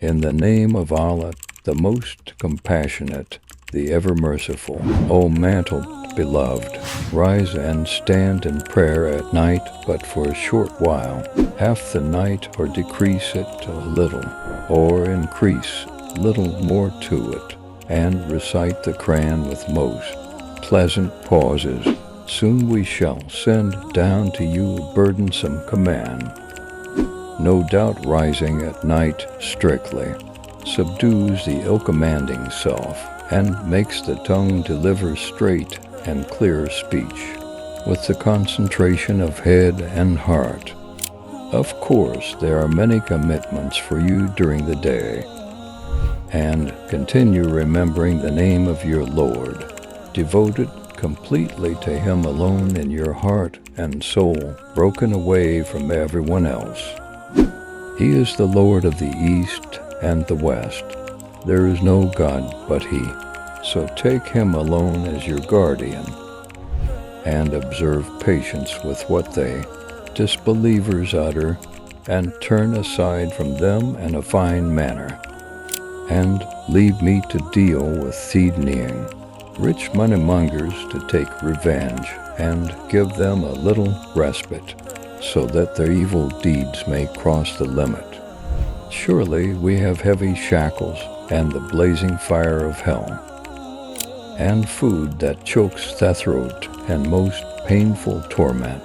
In the name of Allah, the most compassionate, the ever merciful. O mantled beloved, rise and stand in prayer at night, but for a short while, half the night, or decrease it a little, or increase little more to it, and recite the Quran with most pleasant pauses. Soon we shall send down to you a burdensome command. No doubt rising at night strictly subdues the ill-commanding self, and makes the tongue deliver straight and clear speech, with the concentration of head and heart. Of course, there are many commitments for you during the day, and continue remembering the name of your Lord, devoted completely to Him alone in your heart and soul, broken away from everyone else. He is the Lord of the East and the West. There is no God but He, so take Him alone as your guardian, and observe patience with what they, disbelievers, utter, and turn aside from them in a fine manner, and leave me to deal with thieving, rich moneymongers to take revenge, and give them a little respite, so that their evil deeds may cross the limit. Surely we have heavy shackles and the blazing fire of hell, and food that chokes the throat and most painful torment.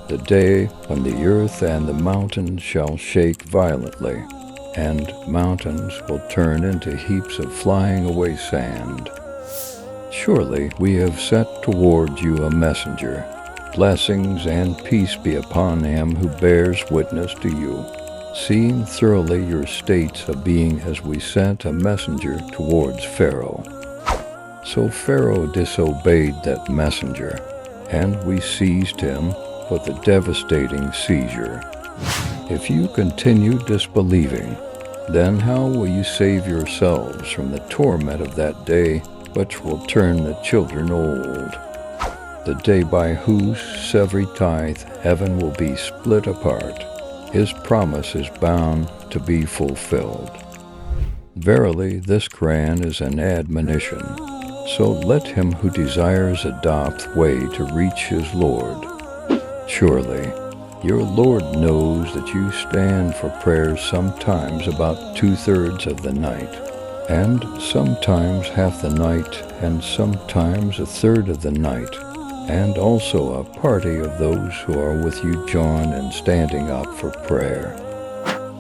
The day when the earth and the mountains shall shake violently, and mountains will turn into heaps of flying away sand. Surely we have sent towards you a messenger. Blessings and peace be upon him who bears witness to you, seeing thoroughly your states of being, as we sent a messenger towards Pharaoh. So Pharaoh disobeyed that messenger, and we seized him with a devastating seizure. If you continue disbelieving, then how will you save yourselves from the torment of that day, which will turn the children old? The day by whose every tithe heaven will be split apart. His promise is bound to be fulfilled. Verily, this Quran is an admonition, so let him who desires adopt way to reach his Lord. Surely, your Lord knows that you stand for prayers sometimes about 2/3 of the night, and sometimes half the night, and sometimes 1/3 of the night, and also a party of those who are with you join in standing up for prayer.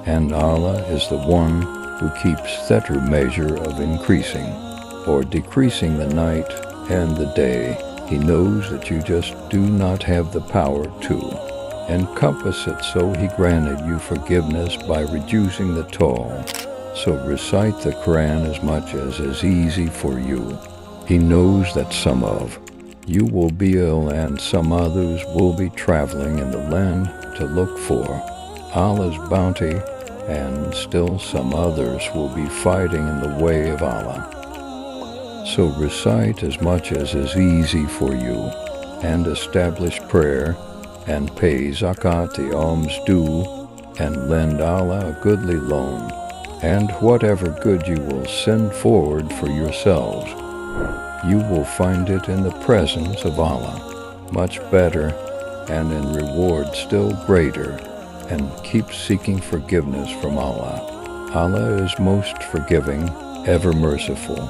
And Allah is the one who keeps the true measure of increasing or decreasing the night and the day. He knows that you just do not have the power to encompass it, so He granted you forgiveness by reducing the toll. So recite the Quran as much as is easy for you. He knows that some of you will be ill, and some others will be traveling in the land to look for Allah's bounty, and still some others will be fighting in the way of Allah. So recite as much as is easy for you, and establish prayer, and pay zakat, the alms due, and lend Allah a goodly loan, and whatever good you will send forward for yourselves, you will find it in the presence of Allah, much better, and in reward still greater, and keep seeking forgiveness from Allah. Allah is most forgiving, ever merciful.